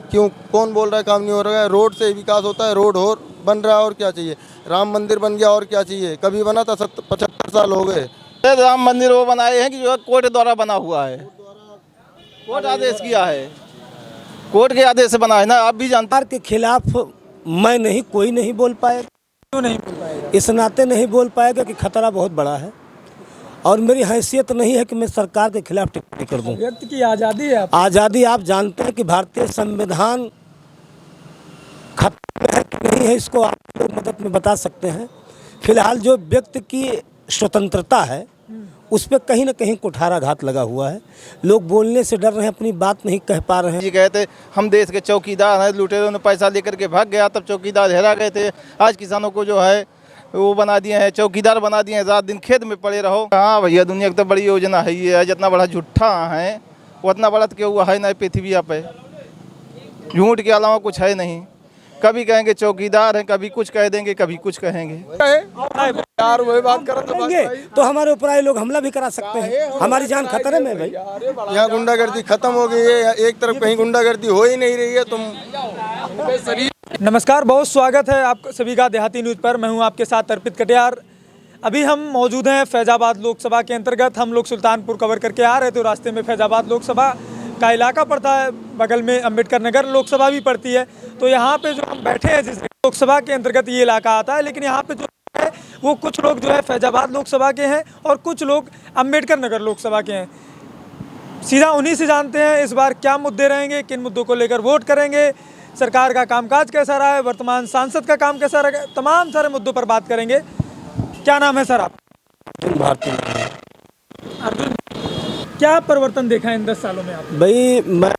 क्यों, कौन बोल रहा है काम नहीं हो रहा है? रोड से विकास होता है, रोड और बन रहा है, और क्या चाहिए? राम मंदिर बन गया, और क्या चाहिए? कभी बना था? 75 साल हो गए। राम मंदिर वो बनाए हैं कि जो है कोर्ट द्वारा बना हुआ है, कोर्ट आदेश किया है, कोर्ट के आदेश से बना है ना। आप भी जानते सरकार के खिलाफ मैं नहीं, कोई नहीं बोल पाएगा। क्यों नहीं बोल पाएगा? इस नाते नहीं बोल पाएगा कि खतरा बहुत बड़ा है और मेरी हैसियत नहीं है कि मैं सरकार के खिलाफ टिप्पणी कर दूं। व्यक्ति की आज़ादी है। आज़ादी आप जानते हैं कि भारतीय संविधान खतरे में है कि नहीं है, इसको आप लोग मदद में बता सकते हैं। फिलहाल जो व्यक्ति की स्वतंत्रता है उस पर कहीं ना कहीं कुठाराघात लगा हुआ है। लोग बोलने से डर रहे हैं, अपनी बात नहीं कह पा रहे हैं। जी कहते हम देश के चौकीदार हैं, लुटेरों ने पैसा लेकर के भाग गया, तब चौकीदार हेरा गए थे। आज किसानों को जो है वो बना दिए हैं, चौकीदार बना दिए हैं, रात दिन खेत में पड़े रहो। हाँ भैया, दुनिया की तो बड़ी योजना है ये, जितना बड़ा झूठा है उतना बड़ा तो क्या हुआ है ना पृथ्वी पे। झूठ के अलावा कुछ है नहीं। कभी कहेंगे चौकीदार हैं, कभी कुछ कह देंगे, कभी कुछ कहेंगे। यार वही बात करेंगे तो हमारे ऊपर आए लोग हमला भी करा सकते हैं। हमारी जान खतरे में है भाई। यहाँ गुंडागर्दी खत्म हो गई है, एक तरफ कहीं गुंडागर्दी हो ही नहीं रही है। तुम नमस्कार, बहुत स्वागत है आप सभी का देहाती न्यूज़ पर। मैं हूं आपके साथ अर्पित कटियार। अभी हम मौजूद हैं फैज़ाबाद लोकसभा के अंतर्गत। हम लोग सुल्तानपुर कवर करके आ रहे थे, रास्ते में फैज़ाबाद लोकसभा का इलाका पड़ता है, बगल में अंबेडकर नगर लोकसभा भी पड़ती है। तो यहाँ पे जो हम बैठे हैं, जिस लोकसभा के अंतर्गत ये इलाका आता है, लेकिन यहाँ पे जो है वो कुछ लोग जो है फैज़ाबाद लोकसभा के हैं और कुछ लोग अंबेडकर नगर लोकसभा के हैं। सीधा उन्हीं से जानते हैं इस बार क्या मुद्दे रहेंगे, किन मुद्दों को लेकर वोट करेंगे, सरकार का कामकाज कैसा रहा है, वर्तमान सांसद का काम कैसा रहा है, तमाम सारे मुद्दों पर बात करेंगे। क्या नाम है सर आप? अर्जुन, क्या परिवर्तन देखा है इन 10 सालों में आप? भाई मैं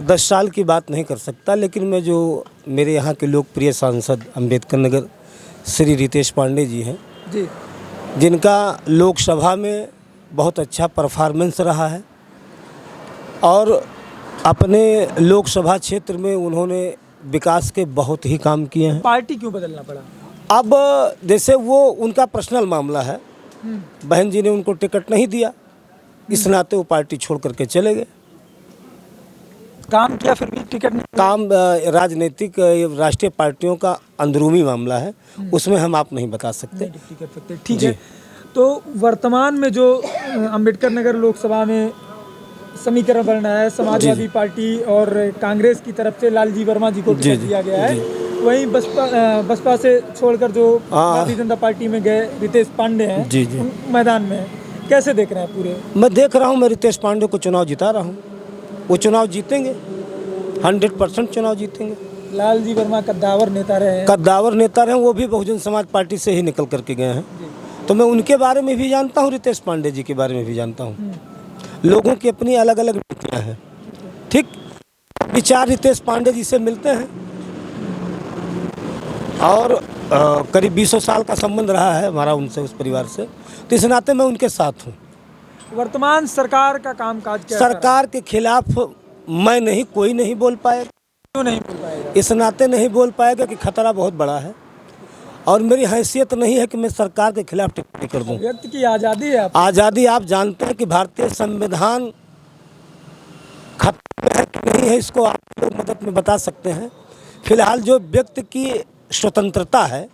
10 साल की बात नहीं कर सकता, लेकिन मैं जो मेरे यहाँ के लोकप्रिय सांसद अंबेडकर नगर श्री रितेश पांडे जी हैं जी, जिनका लोकसभा में बहुत अच्छा परफॉर्मेंस रहा है और अपने लोकसभा क्षेत्र में उन्होंने विकास के बहुत ही काम किए हैं। पार्टी क्यों बदलना पड़ा? अब जैसे वो उनका पर्सनल मामला है, बहन जी ने उनको टिकट नहीं दिया, इस नाते वो पार्टी छोड़ करके चले गए। काम किया फिर भी टिकट नहीं? काम राजनीतिक राष्ट्रीय पार्टियों का अंदरूनी मामला है, उसमें हम आप नहीं बता सकते। टिकट कर सकते, ठीक है। तो वर्तमान में जो अंबेडकर नगर लोकसभा में समीकरण बन रहा है, समाजवादी पार्टी और कांग्रेस की तरफ से लालजी वर्मा जी को टिकट दिया गया है, वहीं बसपा से छोड़कर जो भारतीय जनता पार्टी में गए रितेश पांडे हैं मैदान में, कैसे देख रहे हैं पूरे? मैं देख रहा हूँ, मैं रितेश पांडे को चुनाव जिता रहा हूँ। वो चुनाव जीतेंगे, 100% चुनाव जीतेंगे। लालजी वर्मा कद्दावर नेता रहे हैं। कद्दावर नेता रहे हैं, वो भी बहुजन समाज पार्टी से ही निकल करके गए हैं। तो मैं उनके बारे में भी जानता हूँ, रितेश पांडे जी के बारे में भी जानता हूँ। लोगों की अपनी अलग अलग नीतियाँ हैं, ठीक। विचार रितेश पांडे जी से मिलते हैं और करीब 20 साल का संबंध रहा है हमारा उनसे, उस परिवार से। तो इस नाते मैं उनके साथ हूँ। वर्तमान सरकार का कामकाज क्या? सरकार के खिलाफ मैं नहीं, कोई नहीं बोल पाएगा। क्यों नहीं बोल पाएगा? इस नाते नहीं बोल पाएगा कि खतरा बहुत बड़ा है और मेरी हैसियत नहीं है कि मैं सरकार के खिलाफ टिप्पणी कर दूं। व्यक्ति की आज़ादी है। आज़ादी आप जानते हैं कि भारतीय संविधान खतरे में है कि नहीं है, इसको आप लोग मदद में बता सकते हैं। फिलहाल जो व्यक्ति की स्वतंत्रता है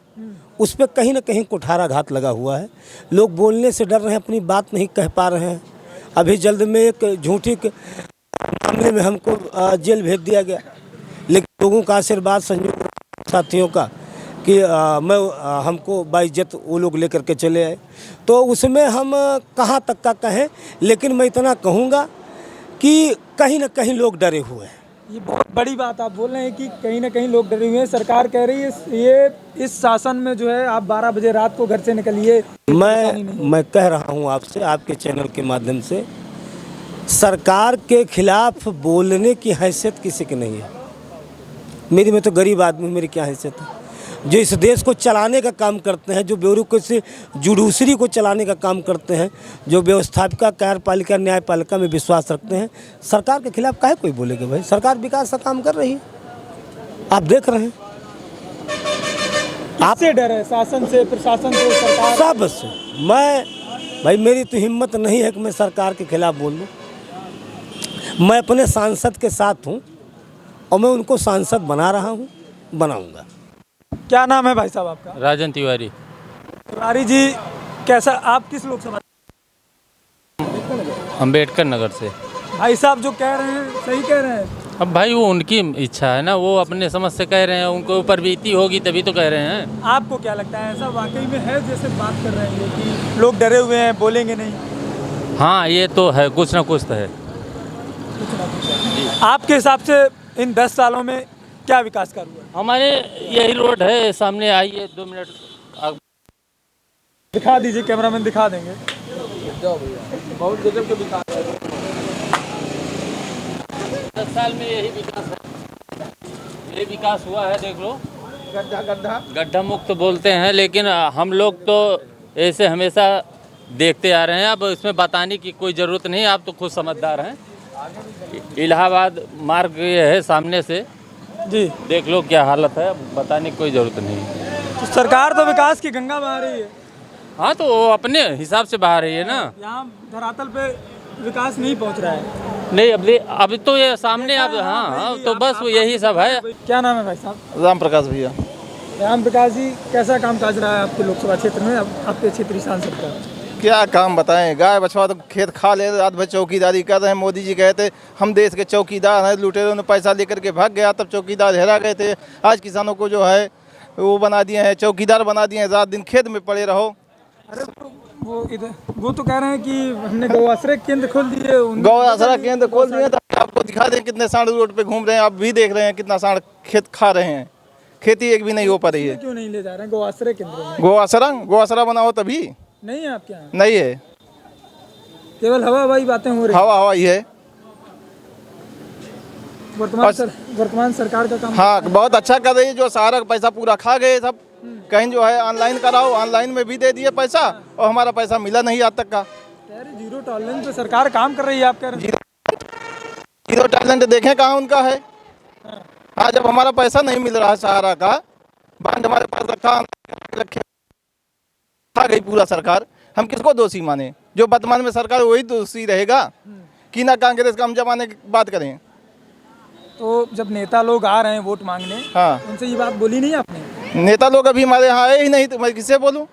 उस पर कहीं ना कहीं कुठाराघात लगा हुआ है। लोग बोलने से डर रहे हैं, अपनी बात नहीं कह पा रहे हैं। अभी जल्द में एक झूठी मामले में हमको जेल भेज दिया गया, लेकिन लोगों का आशीर्वाद, संयोग साथियों का कि हमको बाइज्जत वो लोग लेकर के चले आए। तो उसमें हम कहाँ तक का कहें, लेकिन मैं इतना कहूँगा कि कहीं ना कहीं लोग डरे हुए हैं। ये बहुत बड़ी बात आप बोल रहे हैं कि कहीं ना कहीं लोग डरे हुए हैं। सरकार कह रही है ये इस शासन में जो है आप 12 बजे रात को घर से निकलिए। मैं कह रहा हूँ आपसे, आपके चैनल के माध्यम से, सरकार के खिलाफ बोलने की हैसियत किसी की नहीं है। मेरी, मैं तो गरीब आदमी हूँ, मेरी क्या हैसियत है? जो इस देश को चलाने का काम करते हैं, जो ब्यूरोक्रेसी जुडिशरी को चलाने का काम करते हैं, जो व्यवस्थापिका, कार्यपालिका, न्यायपालिका में विश्वास रखते हैं, सरकार के खिलाफ काहे कोई बोलेगा? भाई सरकार विकास का काम कर रही है, आप देख रहे हैं। आपसे डर है? शासन से, प्रशासन से, सरकार सब से? भाई मेरी तो हिम्मत नहीं है कि मैं सरकार के खिलाफ बोल दूँ। मैं अपने सांसद के साथ हूँ और मैं उनको सांसद बना रहा हूँ, बनाऊंगा। क्या नाम है भाई साहब आपका? राजन तिवारी। तिवारी जी, कैसा, आप किस लोकसभा? अंबेडकर नगर से। भाई साहब जो कह रहे हैं सही कह रहे हैं? अब भाई वो उनकी इच्छा है ना, वो अपने समझ से कह रहे हैं, उनको ऊपर बीती होगी तभी तो कह रहे हैं। आपको क्या लगता है, ऐसा वाकई में है जैसे बात कर रहे हैं कि लोग डरे हुए हैं, बोलेंगे नहीं? हाँ ये तो है, कुछ ना कुछ तो है। आपके हिसाब से इन 10 सालों में क्या विकास कार्य हुआ? हमारे यही रोड है, सामने आइए 2 मिनट दिखा दीजिए, कैमरामैन दिखा देंगे। बहुत गजब का विकास है। 10 साल में यही विकास है, यही विकास हुआ है। देख लो, गड्ढा मुक्त बोलते हैं, लेकिन हम लोग तो ऐसे हमेशा देखते आ रहे हैं। अब इसमें बताने की कोई ज़रूरत नहीं, आप तो खुद समझदार हैं। इलाहाबाद मार्ग ये है सामने से, जी देख लो क्या हालत है, बताने की कोई ज़रूरत नहीं। तो सरकार तो विकास की गंगा बहा रही है। हाँ तो वो अपने हिसाब से बहा रही है ना। यहाँ धरातल पे विकास नहीं पहुँच रहा है। नहीं अब तो ये सामने अब हाँ तो बस यही सब है। क्या नाम है भाई साहब? राम प्रकाश भैया। राम प्रकाश जी, कैसा काम काज रहा है आपके लोकसभा क्षेत्र में, आपके क्षेत्रीय सांसद का? क्या काम बताएं, गाय बछवा तो खेत खा ले, रात भर चौकीदारी कर रहे हैं। मोदी जी कहते हम देश के चौकीदार हैं, लुटेरों ने पैसा लेकर के भाग गया, तब चौकीदार हेरा गए थे। आज किसानों को जो है वो बना दिए हैं, चौकीदार बना दिए हैं, रात दिन खेत में पड़े रहो। अरे वो तो कह रहे हैं कि हमने गौ आश्रय केंद्र खोल दिए। गौ आश्रय केंद्र खोल दिए तो आपको दिखा दें कितने सांड रोड पे घूम रहे हैं। आप भी देख रहे हैं कितना सांड खेत खा रहे हैं, खेती एक भी नहीं हो पा रही है। क्यों नहीं ले जा रहे हैं गौ आश्रय केंद्र में? गौ आश्रय बनाओ तभी नहीं है आपके यहाँ? नहीं है, केवल हवा हवाई बातें हो रही हवा हवाई है। वर्तमान सरकार का काम हाँ बहुत अच्छा कर रही है, जो सारा पैसा पूरा खा गए सब। कहीं जो है ऑनलाइन कराओ, ऑनलाइन में भी दे दिए पैसा और हमारा पैसा मिला नहीं आज तक का। कह रहे जीरो टॉलरेंस पे सरकार काम कर रही है, आप कह रहे हैं? जीरो टैलेंट देखें कहाँ उनका है। हाँ जब हमारा पैसा नहीं मिल रहा है सहारा का, बांड हमारे पास रखे खा गई पूरा सरकार, हम किसको दोषी माने? जो वर्तमान में सरकार वही दोषी रहेगा कि ना कांग्रेस का हम जमाने की बात करें। तो जब नेता लोग आ रहे हैं वोट मांगने, हाँ उनसे ये बात बोली नहीं आपने? नेता लोग अभी हमारे यहाँ आए ही नहीं तो मैं किससे बोलूँ?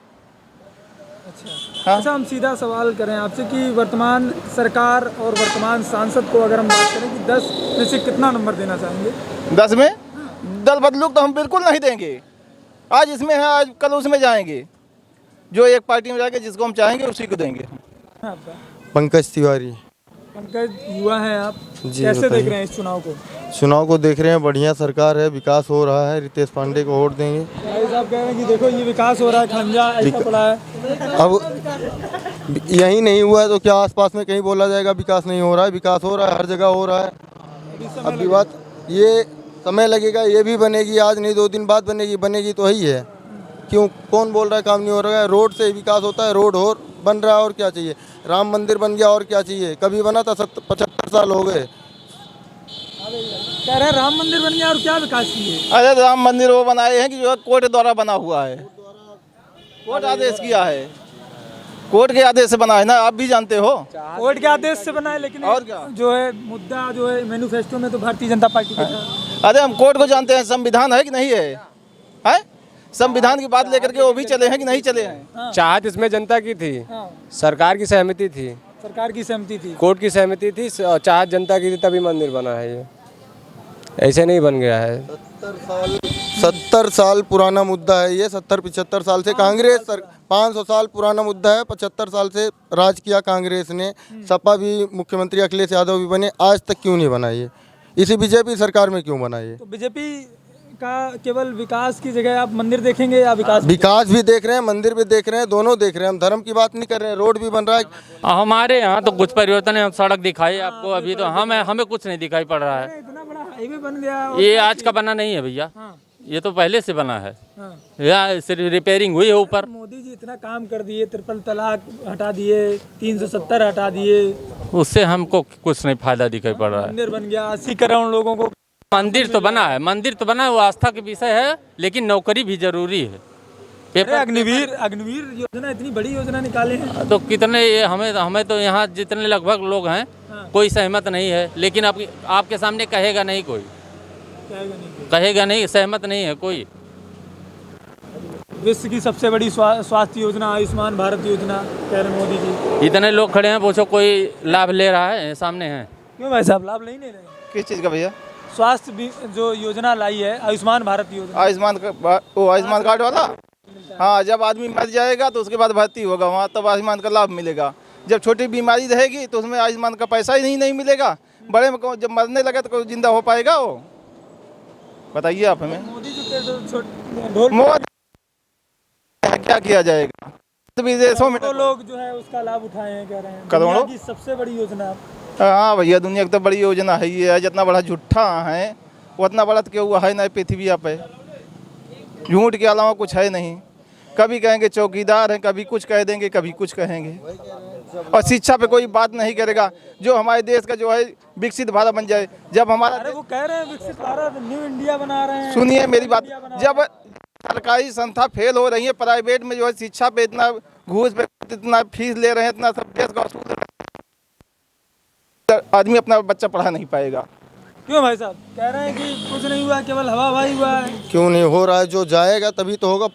अच्छा अच्छा, हम सीधा सवाल करें आपसे कि वर्तमान सरकार और वर्तमान सांसद को अगर हम बात करें कि 10 में से कितना नंबर देना चाहेंगे? 10 में दल बदलूक तो हम बिल्कुल नहीं देंगे। आज इसमें है, आज कल उसमें जाएंगे। जो एक पार्टी में जाएंगे, जिसको हम चाहेंगे उसी को देंगे। आपका पंकज तिवारी। पंकज, युवा हैं आप, जी, कैसे बताइए। देख रहे हैं इस चुनाव को? चुनाव को देख रहे हैं, बढ़िया सरकार है, विकास हो रहा है, रितेश पांडे को वोट देंगे। भाई साहब कह रहे हैं कि देखो ये विकास हो रहा है, खंजा ऐसा पड़ा है। अब यही नहीं हुआ है तो क्या आसपास में कहीं बोला जाएगा विकास नहीं हो रहा है? विकास हो रहा है, हर जगह हो रहा है। अब भी बात ये समय लगेगा, ये भी बनेगी, आज नहीं 2 दिन बाद बनेगी, बनेगी तो ही है। क्यों, कौन बोल रहा है काम नहीं हो रहा है? रोड से विकास होता है, रोड और बन रहा है, और क्या चाहिए? राम मंदिर बन गया, और क्या चाहिए? कभी बना था? 75 साल हो गए। कह रहे हैं राम मंदिर बन गया और क्या विकास किए? अरे राम मंदिर वो बनाए हैं कि जो है कोर्ट द्वारा बना हुआ है, कोर्ट आदेश किया है, कोर्ट के आदेश से बना है ना, आप भी जानते हो। कोर्ट के आदेश से बना है, लेकिन और क्या? जो है मुद्दा जो है मैनिफेस्टो में तो भारतीय जनता पार्टी का था। अरे हम कोर्ट को जानते हैं, संविधान है कि नहीं है? है संविधान की बात लेकर के वो भी चले हैं कि नहीं चले हैं? चाहत इसमें जनता की थी, हाँ, सरकार की सहमति थी, सरकार की सहमति थी, कोर्ट की सहमति थी, चाहत जनता की थी, तभी मंदिर बना है। ये ऐसे नहीं बन गया है। 70 साल पुराना मुद्दा है ये। 70-75 साल से कांग्रेस 500 साल पुराना मुद्दा है। 75 साल से राज किया कांग्रेस ने, सपा भी, मुख्यमंत्री अखिलेश यादव भी बने, आज तक क्यों नहीं बना ये? इसी बीजेपी सरकार में क्यों बना ये? तो बीजेपी का केवल विकास की जगह आप मंदिर देखेंगे या विकास? विकास भी देख रहे हैं, मंदिर भी देख रहे हैं, दोनों देख रहे हैं। हम धर्म की बात नहीं कर रहे हैं, रोड भी बन रहा है। हमारे यहाँ तो कुछ परिवर्तन है, हम सड़क दिखाई आपको, अभी तो हमें कुछ नहीं दिखाई पड़ रहा है। इतना बड़ा हाईवे बन गया। ये आज का बना नहीं है भैया, ये तो पहले से बना है। यहाँ सिर्फ रिपेयरिंग हुई है ऊपर। मोदी जी इतना काम कर दिए, ट्रिपल तलाक हटा दिए, 370 हटा दिए, उससे हमको कुछ नहीं फायदा दिखाई पड़ रहा है। मंदिर बन गया, 80 करोड़ लोगों को। मंदिर तो बना है, मंदिर तो बना है, वो आस्था के विषय है, लेकिन नौकरी भी जरूरी है। अरे अग्निवीर योजना, इतनी बड़ी योजना निकाले हैं। तो कितने ये हमें तो यहाँ जितने लगभग लोग हैं, कोई सहमत नहीं है, लेकिन आपके सामने कहेगा नहीं कोई। कहेगा नहीं, सहमत नहीं है कोई। विश्व की सबसे बड़ी स्वास्थ्य योजना आयुष्मान भारत योजना कह रहे मोदी जी। इतने लोग खड़े हैं, पूछो कोई लाभ ले रहा है? सामने है। क्यों भाई साहब लाभ नहीं ले रहे? किस चीज़ का भैया? स्वास्थ्य जो योजना लाई है आयुष्मान भारत योजना। आयुष्मान कार्ड वाला। हाँ, जब आदमी मर जाएगा तो उसके बाद भर्ती होगा वहाँ, तब आयुष्मान का लाभ मिलेगा। जब छोटी बीमारी रहेगी तो उसमें आयुष्मान का पैसा ही नहीं मिलेगा। बड़े में जब मरने लगे तो कोई जिंदा हो पाएगा वो? बताइए आप हमें। मोदी जी मोदी क्या किया जाएगा? विदेशों में तो लोग जो है उसका लाभ उठाए हैं, कह रहे हैं करोड़ों की सबसे बड़ी योजना। हाँ भैया, दुनिया की तो बड़ी योजना है ये है। जितना बड़ा झूठा है उतना बड़ा तो हुआ है ना पृथ्वी पे। झूठ के अलावा कुछ है नहीं। कभी कहेंगे चौकीदार हैं, कभी कुछ कह देंगे, कभी कुछ कहेंगे। और शिक्षा पे कोई बात नहीं करेगा। जो हमारे देश का जो है विकसित भारत बन जाए। जब हमारा अरे वो कह रहे हैं विकसित भारत न्यू इंडिया बना रहे हैं। सुनिए मेरी बात, जब सरकारी संस्था फेल हो रही है, प्राइवेट में जो है शिक्षा पे इतना घूस पे इतना फीस ले रहे हैं, इतना सब देश का असूल, आदमी अपना बच्चा पढ़ा नहीं पाएगा। क्यों भाई साहब कह रहे हैं कि कुछ नहीं हुआ, केवल हवा हवाई हुआ है? क्यों नहीं हो रहा है? जो जाएगा तभी तो होगा।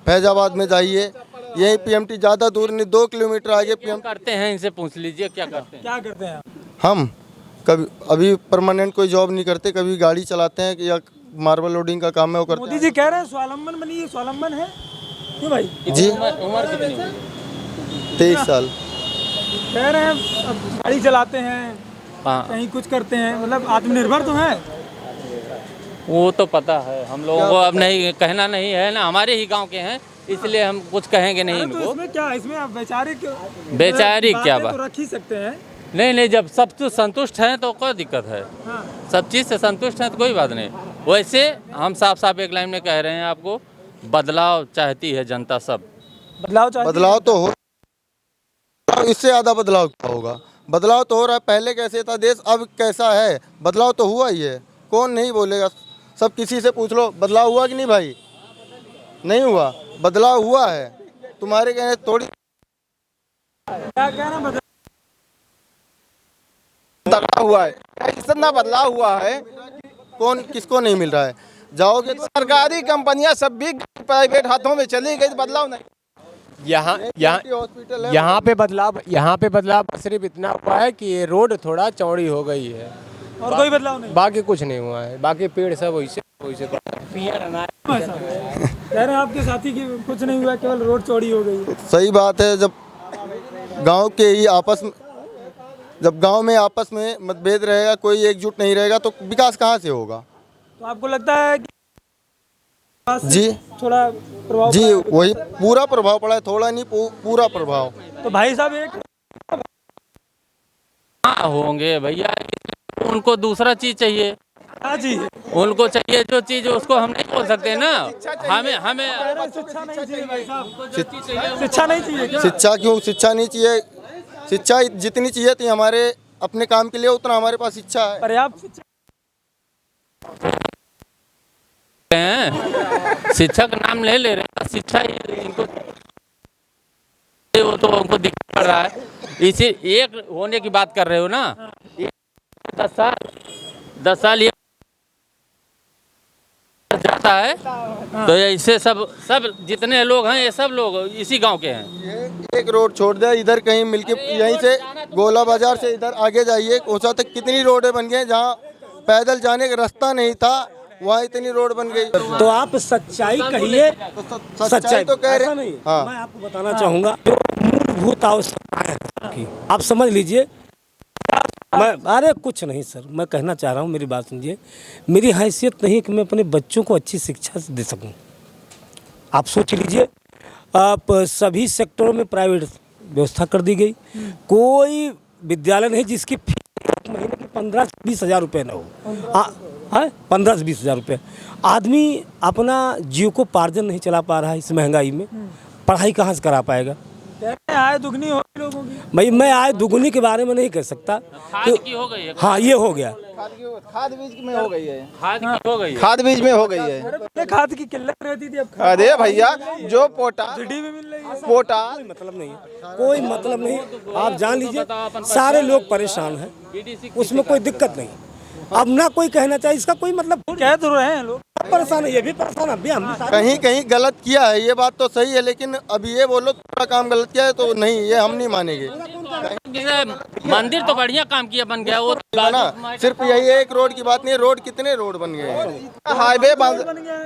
फैजाबाद में जाइए, यही पीएमटी ज़्यादा दूर नहीं, 2 किलोमीटर आगे क्या करते हैं? इनसे पूछ लीजिए क्या करते हैं। क्या करते हैं आप? हम कभी अभी परमानेंट कोई जॉब नहीं करते, कभी गाड़ी चलाते हैं या मार्बल लोडिंग का काम है वो करते मोदी जी कह रहे हैं स्वावलंबन बनिए, स्वावलंबन है। क्यों भाई? जी उम्र कितनी है? 23 साल। कह रहे हैं अब गाड़ी चलाते हैं, हाँ, कहीं कुछ करते हैं, मतलब आत्मनिर्भर तो है। वो तो पता है हम लोगों को। अब नहीं कहना नहीं है ना, हमारे ही गांव के हैं, इसलिए हम कुछ कहेंगे नहीं तो इनको। इसमें क्या, इसमें आप वैचारिक क्या बातें बात? तो रख ही सकते हैं। नहीं, जब सब चीज संतुष्ट हैं तो कोई दिक्कत है। हाँ। सब चीज़ से संतुष्ट हैं तो कोई बात नहीं। वैसे हम साफ एक लाइन में कह रहे हैं आपको, बदलाव चाहती है जनता सब। बदलाव तो हो, इससे ज़्यादा बदलाव क्या होगा? बदलाव तो हो रहा है। पहले कैसे था देश, अब कैसा है? बदलाव तो हुआ ही है। कौन नहीं बोलेगा? सब किसी से पूछ लो, बदलाव हुआ कि नहीं भाई? नहीं हुआ, बदलाव हुआ है। तुम्हारे कहने थोड़ी क्या कहना बदलाव हुआ है, इतना बदलाव हुआ है। कौन किसको नहीं मिल रहा है? जाओगे तो सरकारी कंपनियां सब भी प्राइवेट हाथों में चली गई, बदलाव नहीं। हॉस्पिटल है, यहाँ पे बदलाव सिर्फ इतना हुआ है कि ये रोड थोड़ा चौड़ी हो गई है, और कोई बदलाव नहीं। बाकी कुछ नहीं हुआ है। बाकी पेड़ सब वैसे कह रहे हैं आपके साथी की कुछ नहीं हुआ, केवल रोड चौड़ी हो गई है। सही बात है। जब गांव के ही आपस में, जब गांव में आपस में मतभेद रहेगा, कोई एकजुट नहीं रहेगा तो विकास कहाँ से होगा? तो आपको लगता है कि जी थोड़ा प्रभाव जी, वही पूरा प्रभाव पड़ा है, थोड़ा नहीं पूरा प्रभाव। तो भाई साहब एक हाँ होंगे भैया, उनको दूसरा चीज चाहिए। हाँ जी, उनको चाहिए जो चीज, उसको हम नहीं बोल सकते ना। हमें शिक्षा नहीं चाहिए भाई साहब, शिक्षा नहीं चाहिए क्या? शिक्षा क्यों? शिक्षा नहीं चाहिए? शिक्षा जितनी चाहिए थी हमारे अपने काम के लिए, उतना हमारे पास शिक्षा है। पर्याप्त शिक्षा हैं, शिक्षा का नाम नहीं ले रहे। शिक्षा इनको वो तो उनको दिक्कत पड़ रहा है। इसी एक होने की बात कर रहे हो ना, 10 साल ये जाता है तो ऐसे सब जितने लोग हैं ये सब लोग इसी गांव के हैं। एक रोड छोड़ दे, इधर कहीं मिलके यहीं से गोला बाजार से इधर आगे जाइए, कोसा तक कितनी रोडें बन गई। जहाँ पैदल जाने का रास्ता नहीं था वहाँ इतनी रोड बन गई। तो आप सच्चाई कहिए, सच्चाई तो कह रहे ऐसा नहीं। हाँ। मैं आपको बताना चाहूँगा जो मूलभूत आवश्यकताएं हैं, आप समझ लीजिए। मैं अरे कुछ नहीं सर, मैं कहना चाह रहा हूँ, मेरी बात सुनिए। मेरी हैसियत नहीं कि मैं अपने बच्चों को अच्छी शिक्षा दे सकूँ। आप सोच लीजिए, आप सभी सेक्टरों में प्राइवेट व्यवस्था कर दी गई। कोई विद्यालय नहीं जिसकी फीस महीने की 15 से 20 हज़ार रुपये न हो। है 15 से 20 हज़ार रुपये। आदमी अपना जीविकोपार्जन नहीं चला पा रहा है इस महंगाई में, पढ़ाई कहाँ से करा पाएगा? आय दुगनी हो गई लोगों की। भाई मैं आय दुगुनी के बारे में नहीं कह सकता। खाद की हो गई है। हाँ ये हो गया, खाद बीज में हो गई है। खाद की हो गई है। खाद बीज में हो गई है। अरे पहले खाद की किल्लत रहती थी, अब खाद अरे भैया जो पोटास सिटी में मिल रही है। पोटास कोई मतलब नहीं है, कोई मतलब नहीं। आप जान लीजिए सारे लोग परेशान हैं, उसमें कोई दिक्कत नहीं। अब ना कोई कहना चाहिए, इसका कोई मतलब कह तो रहे हैं लोग। परेशान है, ये भी परेशान है, अभी हम भी सारे- कहीं कहीं गलत किया है, ये बात तो सही है, लेकिन अभी ये बोलो पूरा काम गलत किया है तो नहीं, ये हम नहीं मानेंगे। जैसे मंदिर तो बढ़िया काम किया, बन गया वो है ना, सिर्फ यही एक रोड की बात नहीं है, रोड कितने रोड बन गए हैं। हाईवे बन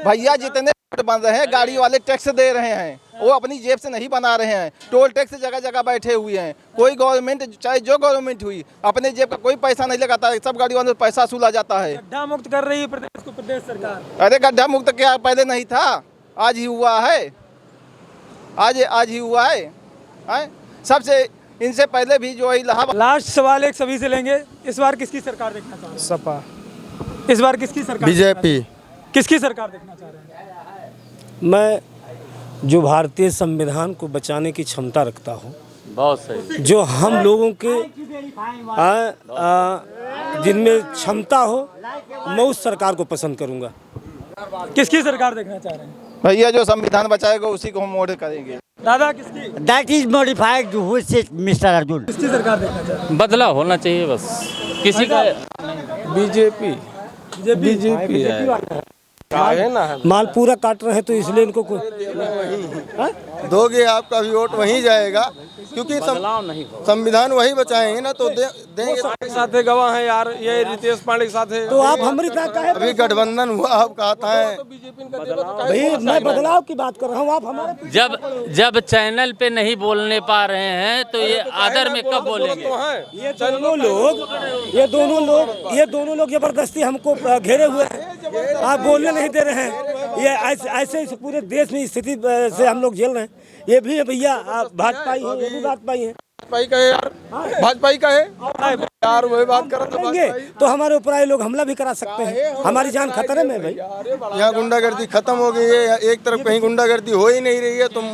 भैया, जितने रोड बन रहे हैं गाड़ी वाले टैक्स दे रहे हैं, वो अपनी जेब से नहीं बना रहे हैं। टोल टैक्स जगह जगह बैठे हुए हैं। कोई गवर्नमेंट, चाहे जो गवर्नमेंट हुई, अपने जेब का कोई पैसा नहीं लगाता है, सब गाड़ी वालों से पैसा वसूला जाता है। गड्ढा मुक्त कर रही है प्रदेश को प्रदेश सरकार। अरे गड्ढा मुक्त क्या पहले नहीं था, आज ही हुआ है, आज ही हुआ है, हैं? सबसे इनसे पहले भी जो इलाहाबाद। लास्ट सवाल एक सभी से लेंगे, इस बार किसकी सरकार देखना चाह रहे हैं? सपा, इस बार किसकी सरकार? बीजेपी। किसकी सरकार देखना चाह रहे हैं? मैं जो भारतीय संविधान को बचाने की क्षमता रखता हूँ, बहुत सही। जो हम लोगों के जिनमें क्षमता हो, मैं उस सरकार को पसंद करूँगा। किसकी सरकार देखना चाह रहे हैं? भैया जो संविधान बचाएगा उसी को हम वोट करेंगे। दादा किसकी That is modified with it, Mr. Arjun. किसकी सरकार देखना चाह रहे बदलाव होना चाहिए बस, किसी का बीजेपी हैं? बीजेपी है ना। माल पूरा काट रहे हैं तो इसलिए इनको दोगे आपका भी वोट वहीं जाएगा, क्योंकि संविधान वही बचाएंगे ना, तो देंगे। साथ गवाह है यार, ये रितेश पांडे के साथ है। तो आप हमारी तरह है अभी गठबंधन हुआ, आप कहता है भाई, मैं बदलाव की बात कर रहा हूँ, आप हमारे जब चैनल पे नहीं बोलने पा रहे हैं तो ये आदर में कब बोलेंगे? ये दोनों लोग जबरदस्ती हमको घेरे हुए हैं, आप बोलने नहीं दे रहे हैं। ये ऐसे इस पूरे देश में स्थिति से हम लोग झेल रहे हैं। ये भी है भैया, आप भाजपा ही हैं, ये भी भाजपा ही है। भाजपा का है यार, भाजपा का है यार, वही बात कर रहे तो हमारे ऊपर आए लोग हमला भी करा सकते हैं, हमारी जान खतरे में है भाई। यहाँ गुंडागर्दी खत्म हो गई है, एक तरफ कहीं गुंडागर्दी हो ही नहीं रही है। तुम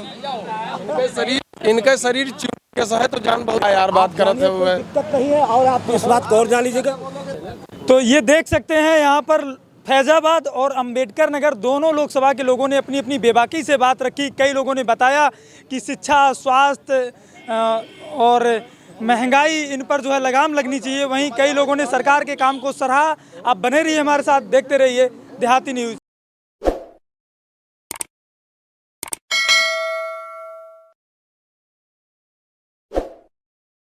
इनका शरीर कैसा है तो जान बहुत यार, बात करते हुए दिक्कत नहीं है, और आप इस बात को और जान लीजिएगा। तो ये देख सकते हैं यहाँ पर फैज़ाबाद और अंबेडकर नगर दोनों लोकसभा के लोगों ने अपनी अपनी बेबाकी से बात रखी। कई लोगों ने बताया कि शिक्षा, स्वास्थ्य और महंगाई, इन पर जो है लगाम लगनी चाहिए। वहीं कई लोगों ने सरकार के काम को सराहा। आप बने रहिए हमारे साथ, देखते रहिए देहाती न्यूज़।